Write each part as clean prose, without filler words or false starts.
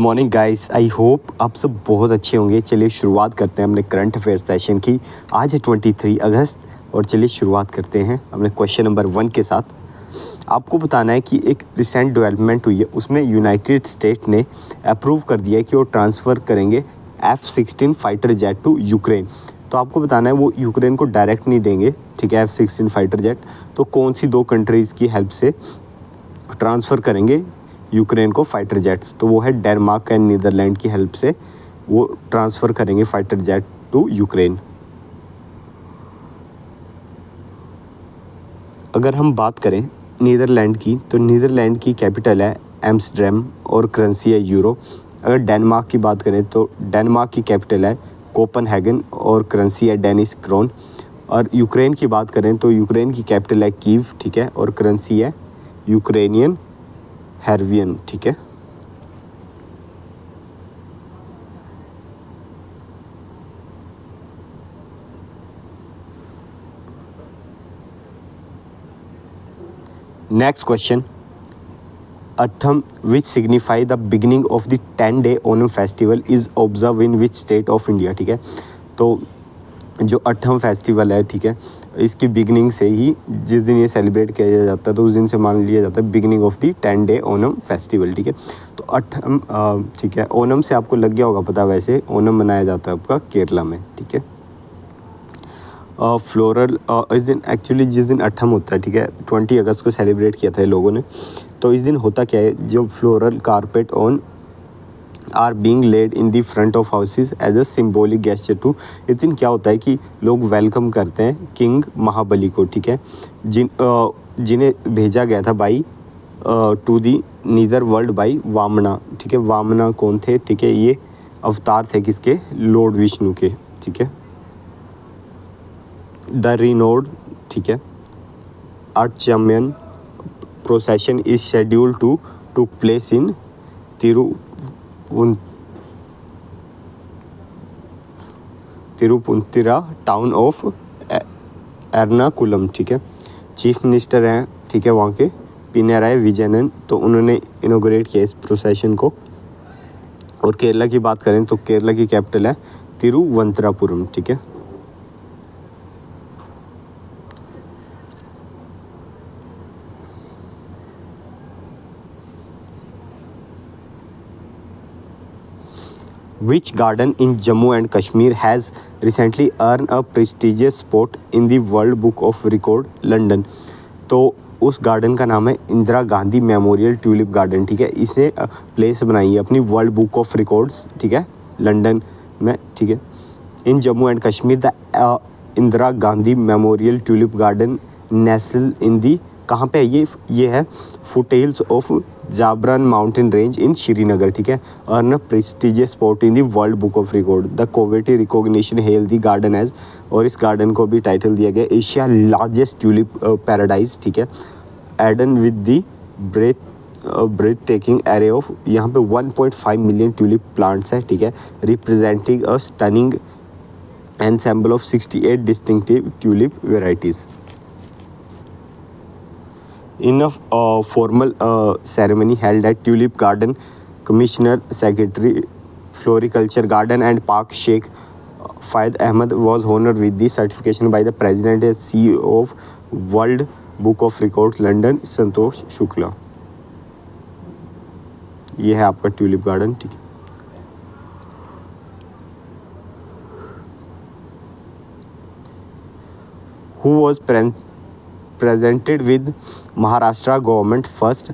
Morning guys, I hope आप सब बहुत अच्छे होंगे। चलिए शुरुआत करते हैं अपने करंट अफेयर सेशन की। आज है 23 अगस्त और चलिए शुरुआत करते हैं अपने क्वेश्चन नंबर 1 के साथ। आपको बताना है कि एक रिसेंट डेवलपमेंट हुई है, उसमें यूनाइटेड स्टेट ने अप्रूव कर दिया है कि वो ट्रांसफ़र करेंगे F-16 fighter jet to Ukraine. तो आपको बताना है वो यूक्रेन को डायरेक्ट नहीं देंगे, ठीक है, F-16 फाइटर जेट। तो कौन सी दो कंट्रीज़ की हेल्प से ट्रांसफ़र करेंगे यूक्रेन को फाइटर जेट्स? तो वो है डेनमार्क एंड नीदरलैंड की हेल्प से वो ट्रांसफ़र करेंगे फाइटर जेट टू यूक्रेन। अगर हम बात करें नीदरलैंड की, तो नीदरलैंड की कैपिटल है एम्स्टर्डम और करेंसी है यूरो। अगर डेनमार्क की बात करें तो डेनमार्क की कैपिटल है कोपनहेगन और करेंसी है डेनिश क्रोन। और यूक्रेन की बात करें तो यूक्रेन की कैपिटल है कीव, ठीक है, और करेंसी है यूक्रेनियन हैरवियन, ठीक है। Next question, Atham which signify the beginning of the 10-day Onam festival is observe in which state of India, ठीक है। तो जो अठम फेस्टिवल है, ठीक है, इसकी बिगनिंग से ही जिस दिन ये सेलिब्रेट किया जाता है तो उस दिन से मान लिया जाता है beginning of the 10-day Onam festival, ठीक है। तो अठम, ठीक है, ओनम से आपको लग गया होगा पता, वैसे ओनम मनाया जाता है आपका केरला में, ठीक है। फ्लोरल इस दिन एक्चुअली जिस दिन अठम होता है, ठीक है, 20 अगस्त को सेलिब्रेट किया था ये लोगों ने। तो इस दिन होता क्या है, जो floral carpet on are being laid in the front of houses as a symbolic gesture to. इस दिन क्या होता है कि लोग वेलकम करते हैं किंग महाबली को, ठीक है, जिन्हें भेजा गया था by to the nether world by Vamana, ठीक है। वामना कौन थे, ठीक है, ये अवतार थे किसके, लॉर्ड विष्णु के, ठीक है। द रिनोड, ठीक है, Athachamayam procession is scheduled to took place in Thrippunithura town of Ernakulam, ठीक है। चीफ मिनिस्टर हैं, ठीक है, वहाँ के पिनाराई विजयन, तो उन्होंने इनोग्रेट किया इस प्रोसेशन को। और केरला की बात करें तो केरला की कैपिटल है तिरुवंतरापुरम, ठीक है। Which garden in Jammu and Kashmir has recently earned a prestigious spot in the World Book of Record, London? तो उस गार्डन का नाम है Indira Gandhi memorial tulip garden, ठीक है। इसे प्लेस बनाई है अपनी वर्ल्ड बुक ऑफ रिकॉर्ड्स, ठीक है, लंदन में, ठीक है। In Jammu and Kashmir the Indira Gandhi memorial tulip garden nestle in the, कहाँ पे है ये है foothills of Zabarwan mountain range in Srinagar, ठीक है। Earn prestigious spot in the world book of record. The coveted recognition hail the garden as, और इस गार्डन को भी टाइटल दिया गया एशिया लार्जेस्ट ट्यूलिप पैराडाइज, ठीक है। Eden with the breathtaking array of, यहाँ पे 1.5 मिलियन ट्यूलिप प्लांट्स है, ठीक है, representing a stunning ensemble of 68 distinctive tulip varieties. In a formal ceremony held at Tulip Garden, Commissioner Secretary Floriculture Garden and Park Sheikh Fayed Ahmed was honored with the certification by the President and CEO of World Book of Records London, संतोष शुक्ला। ये है आपका tulip garden, ठीक है। Who was presented with Maharashtra government first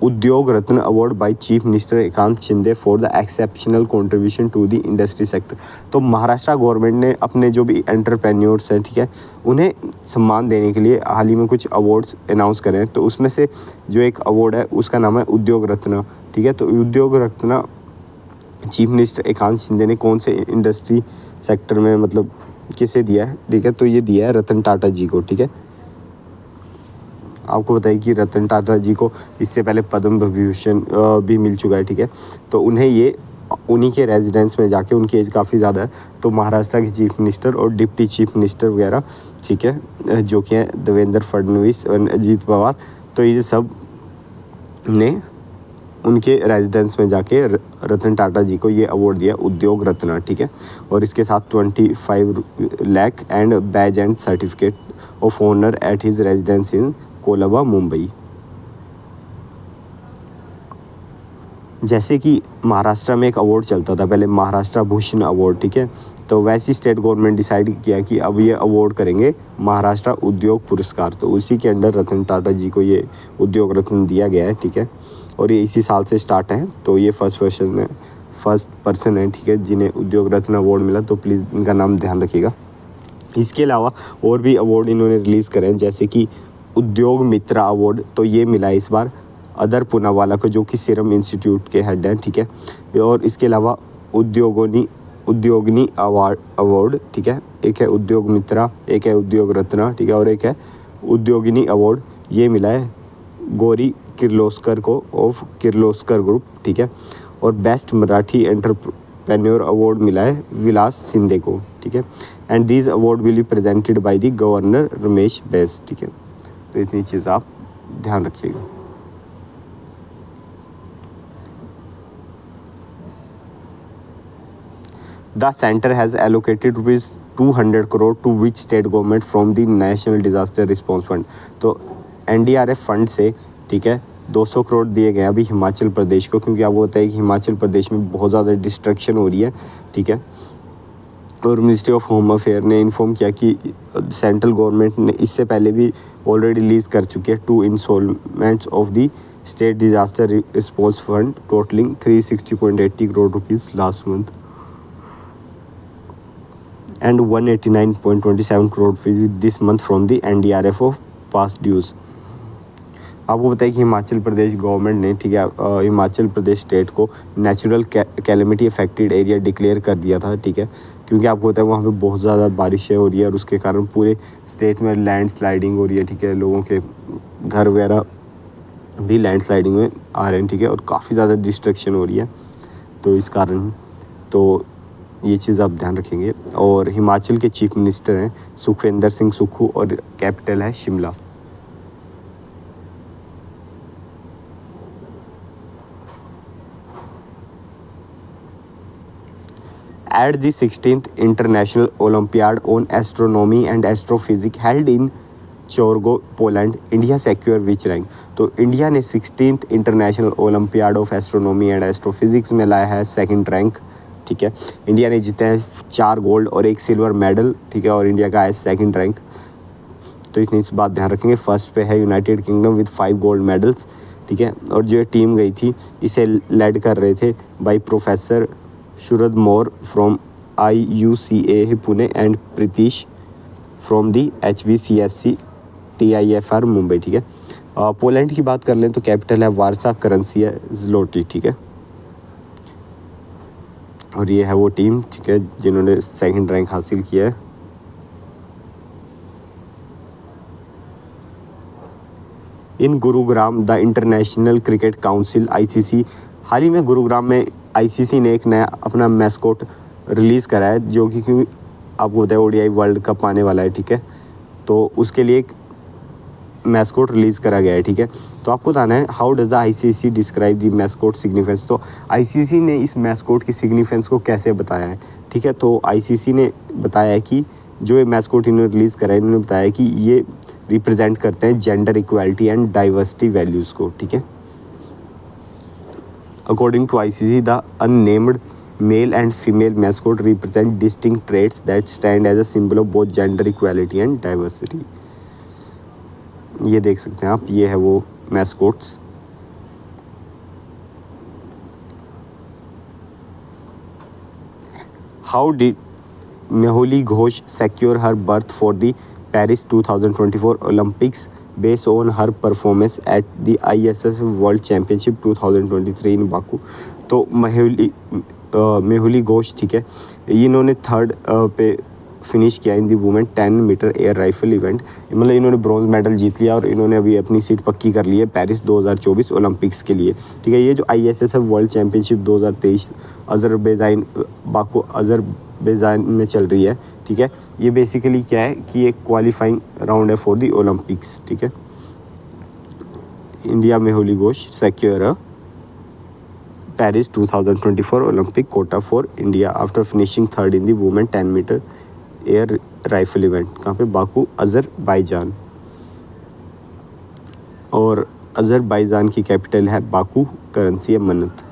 Udyog Ratna award by Chief Minister Eknath Shinde for the exceptional contribution to the industry sector। तो Maharashtra government ने अपने जो भी एंटरप्रेन्योर्स हैं, ठीक है, उन्हें सम्मान देने के लिए हाल ही में कुछ अवार्ड्स अनाउंस करे हैं। तो उसमें से जो एक अवार्ड है उसका नाम है उद्योग रत्न, ठीक है। तो उद्योग रत्न चीफ मिनिस्टर एकनाथ शिंदे ने कौन से इंडस्ट्री सेक्टर में मतलब किसे दिया है, ठीक है। तो ये दिया है रतन टाटा जी को, ठीक है। आपको बताइए कि रतन टाटा जी को इससे पहले पद्म विभूषण भी मिल चुका है, ठीक है। तो उन्हें ये उन्हीं के रेजिडेंस में जाके, उनकी एज काफ़ी ज़्यादा है, तो महाराष्ट्र के चीफ मिनिस्टर और डिप्टी चीफ मिनिस्टर वगैरह, ठीक है, जो कि हैं देवेंद्र फडणवीस और अजीत पवार, तो ये सब ने उनके रेजिडेंस में जाके रतन टाटा जी को ये अवार्ड दिया, उद्योग रत्न, ठीक है। और इसके साथ 25 lakh and badge and certificate of honour at his residence in Colaba, Mumbai. जैसे कि महाराष्ट्र में एक अवार्ड चलता था पहले, महाराष्ट्र भूषण अवार्ड, ठीक है। तो वैसी स्टेट गवर्नमेंट डिसाइड किया कि अब ये अवार्ड करेंगे महाराष्ट्र उद्योग पुरस्कार, तो उसी के अंडर रतन टाटा जी को ये उद्योग रत्न दिया गया है, ठीक है। और ये इसी साल से स्टार्ट है, तो ये फर्स्ट पर्सन है, ठीक है, जिन्हें उद्योग रत्न अवार्ड मिला, तो प्लीज़ इनका नाम ध्यान रखिएगा। इसके अलावा और भी अवार्ड इन्होंने रिलीज़ करे हैं, जैसे कि उद्योग मित्रा अवार्ड, तो ये मिला है इस बार अदर पूनावाला को, जो कि सीरम इंस्टीट्यूट के हेड हैं, ठीक है। और इसके अलावा उद्योगिनी अवार्ड, ठीक है, एक है उद्योग मित्रा, एक है उद्योग रत्न, ठीक है, और एक है उद्योगिनी अवार्ड, ये मिला है गौरी किर्लोस्कर को ऑफ किर्लोस्कर ग्रुप, ठीक है। और बेस्ट मराठी एंटरप्रेन्योर अवार्ड मिला है विलास शिंदे को, ठीक है। And these award will be presented by the governor Ramesh Bais, ठीक है। तो इतनी चीज़ आप ध्यान रखिएगा। The center has allocated rupees 200 crore to which state government from the National Disaster Response Fund। तो NDRF फंड से, ठीक है, 200 करोड़ दिए गए अभी हिमाचल प्रदेश को, क्योंकि आपको पता है कि हिमाचल प्रदेश में बहुत ज़्यादा डिस्ट्रक्शन हो रही है, ठीक है। और मिनिस्ट्री ऑफ होम अफेयर ने इन्फॉर्म किया कि सेंट्रल गवर्नमेंट ने इससे पहले भी ऑलरेडी रिलीज़ कर चुकी है 2 installments of the state disaster response fund totalling 360.80 crore rupees last month and 189.27 crore rupees this month from the NDRF of past dues। आपको पता है कि हिमाचल प्रदेश गवर्नमेंट ने, ठीक है, हिमाचल प्रदेश स्टेट को natural calamity affected area declare कर दिया था, ठीक है, क्योंकि आपको पता है वहाँ पे बहुत ज़्यादा बारिशें हो रही है और उसके कारण पूरे स्टेट में लैंड स्लाइडिंग हो रही है, ठीक है, लोगों के घर वगैरह भी लैंड स्लाइडिंग में आ रहे हैं, ठीक है, और काफ़ी ज़्यादा डिस्ट्रक्शन हो रही है, तो इस कारण तो ये चीज़ आप ध्यान रखेंगे। और हिमाचल के चीफ मिनिस्टर हैं सुखविंदर सिंह सुक्खू और कैपिटल है Shimla. At the 16th International Olympiad on Astronomy and Astrophysics held in Chorzow Poland, India secure which rank. तो इंडिया ने 16th international olympiad of astronomy and astrophysics में लाया है 2nd रैंक, ठीक है। इंडिया ने जीते हैं 4 गोल्ड और 1 सिल्वर मेडल, ठीक है, और इंडिया का है 2nd रैंक। तो इतनी इस बात ध्यान रखेंगे। फर्स्ट पे है United kingdom with 5 gold medals, ठीक है। और जो टीम गई थी इसे लेड कर रहे थे by professor Sharad More from IUCA Pune and Pritish from the HBCSC TIFR Mumbai, ठीक है। पोलैंड की बात कर लें तो कैपिटल है वारसा, करेंसी है ज़्लोटी, ठीक है। और ये है वो टीम, ठीक है, जिन्होंने 2nd रैंक हासिल किया है। In Gurugram the international cricket council ICC, हाल ही में गुरुग्राम में ICC ने एक नया अपना मैस्कोट रिलीज़ करा है, जो कि क्योंकि आपको बताया ODI वर्ल्ड कप आने वाला है, ठीक है, तो उसके लिए एक मैस्कोट रिलीज़ करा गया है, ठीक है। तो आपको बताना है how does the ICC describe the mascot significance. तो ICC ने इस मैस्कोट की सिग्निफिकेंस को कैसे बताया है, ठीक है। तो ICC ने बताया है कि जो ये मैस्कोट इन्होंने रिलीज़ करा है, इन्होंने बताया कि ये रिप्रेजेंट करते हैं gender equality and diversity values को, ठीक है। According to ICC the unnamed male and female mascot represent distinct traits that stand as a symbol of both gender equality and diversity. ये देख सकते हैं आप, ये है वो mascots. How did Mehuli Ghosh secure her berth for the Paris 2024 Olympics based on her performance at the ISS world championship 2023 in Baku. तो मेहुली घोष, ठीक है, इन्होंने 3rd पे फिनिश किया in the women 10 metre air rifle event, मतलब इन्होंने ब्रॉन्ज मेडल जीत लिया और इन्होंने अभी अपनी सीट पक्की कर ली है पेरिस 2024 ओलंपिक्स के लिए, ठीक है। ये जो ISS world championship 2023 Baku Azerbaijan में चल रही है, ठीक है, ये बेसिकली क्या है कि एक क्वालिफाइंग राउंड है फॉर दी ओलंपिक्स, ठीक है। India Mehuli Ghosh secure Paris 2024 Olympic quota for India after finishing third in the women 10 metre air rifle event. कहाँ पे? Baku, Azerbaijan. और अज़रबैजान की कैपिटल है बाकू, करेंसी है manat.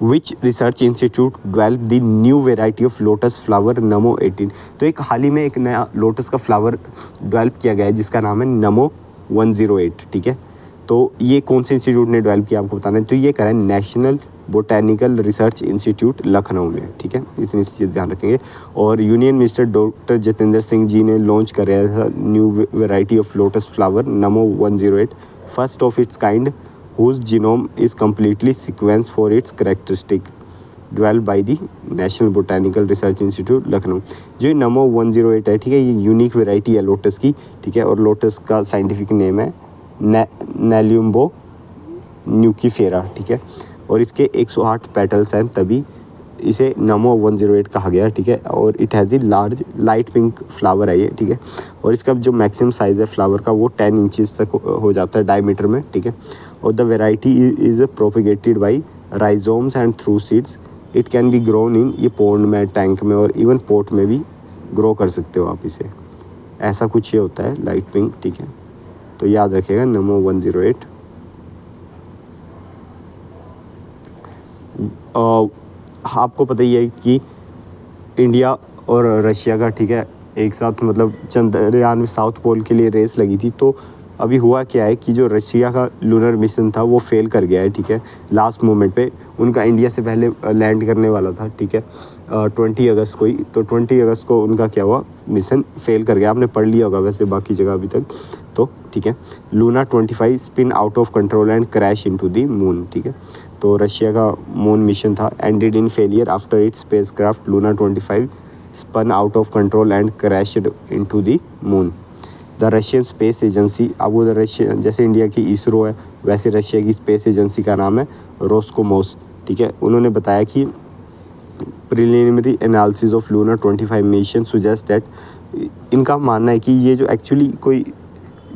Which research institute develop the new variety of lotus flower Namo 18। तो एक हाल ही में एक नया लोटस का फ्लावर डेवलप किया गया है जिसका नाम है नमो 108, ठीक है। तो ये कौन से इंस्टीट्यूट ने डेवलप किया आपको बताना है। तो ये करा है national botanical research institute Lucknow में, ठीक है। इतनी सी चीज़ ध्यान रखेंगे। और union minister doctor Jitendra Singh ji ने लॉन्च कराया था new variety of lotus flower Namo 108, first of its kind whose genome is completely sequenced for its characteristic, developed by the National Botanical Research Institute Lucknow. जो नमो 108 है, ठीक है, ये यूनिक वेराइटी है लोटस की, ठीक है। और लोटस का साइंटिफिक नेम है नेलियम्बो न्यूकीफेरा, ठीक है। और इसके 108 पेटल्स हैं, तभी इसे नमो 108 कहा गया, ठीक है। और it has a large light pink flower है ये, ठीक है। और इसका जो मैक्सिमम साइज़ है फ्लावर का वो 10 इंचज़ तक हो जाता है डायमीटर में, ठीक है। और the variety is propagated by rhizomes and through seeds. It can be grown in, ये पॉन्ड में, टैंक में और इवन पोट में भी ग्रो कर सकते हो आप इसे। ऐसा कुछ ये होता है लाइट पिंक, ठीक है। तो याद रखिएगा नमो 108। आपको पता ही है कि इंडिया और रशिया का, ठीक है, एक साथ मतलब चंद्रयान में साउथ पोल के लिए रेस लगी थी। तो अभी हुआ क्या है कि जो रशिया का लूनर मिशन था वो फेल कर गया है, ठीक है। लास्ट मोमेंट पे उनका इंडिया से पहले लैंड करने वाला था, ठीक है, 20 अगस्त को ही। तो 20 अगस्त को उनका क्या हुआ, मिशन फेल कर गया। आपने पढ़ लिया होगा वैसे बाकी जगह अभी तक, तो ठीक है। Luna 25 spin out of control and crash into the moon, ठीक है। तो रशिया का मून मिशन था ended in failure after its spacecraft Luna 25 spun out of control and crashed into the moon. The Russian space agency, अब वो Russia, जैसे India की इसरो है वैसे रशिया की स्पेस एजेंसी का नाम है रोस्कोमोस, ठीक है। उन्होंने बताया कि preliminary analysis of Luna 25 mission suggest that, इनका मानना है कि ये जो एक्चुअली कोई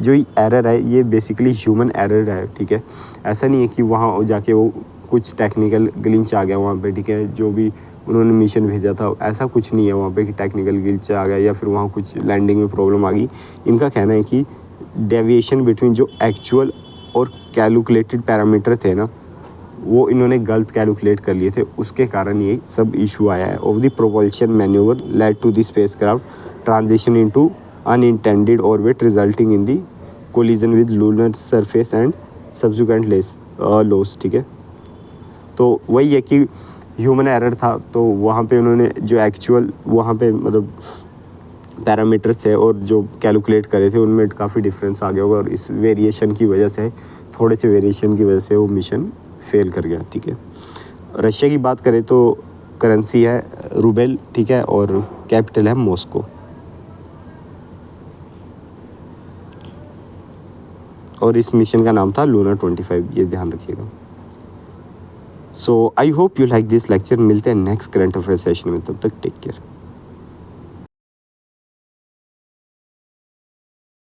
जो एरर है ये बेसिकली ह्यूमन एरर है, ठीक है। ऐसा नहीं है कि वहाँ जाके वो कुछ टेक्निकल ग्लिच आ गया वहाँ पे, ठीक है। जो भी उन्होंने मिशन भेजा था ऐसा कुछ नहीं है वहाँ पे कि टेक्निकल ग्लिच आ गया या फिर वहाँ कुछ लैंडिंग में प्रॉब्लम आ गई। इनका कहना है कि डेविएशन बिटवीन जो एक्चुअल और कैलकुलेटेड पैरामीटर थे ना, वो इन्होंने गलत कैलकुलेट कर लिए थे, उसके कारण ये सब इशू आया है। Of the propulsion manoeuvre led to the spacecraft transition into unintended orbit resulting in the collision with lunar surface and subsequent loss, ठीक है। तो वही है कि ह्यूमन एरर था, तो वहाँ पे उन्होंने जो एक्चुअल वहाँ पे मतलब पैरामीटर्स थे और जो कैलकुलेट करे थे उनमें काफ़ी डिफरेंस आ गया होगा, और इस वेरिएशन की वजह से, थोड़े से वेरिएशन की वजह से वो मिशन फेल कर गया, ठीक है। रशिया की बात करें तो करेंसी है रूबेल, ठीक है, और कैपिटल है मॉस्को। और इस मिशन का नाम था लूना 25, ये ध्यान रखिएगा। So I hope you like this lecture. मिलते हैं नेक्स्ट करंट अफेयर सेशन में, तब तक टेक केयर।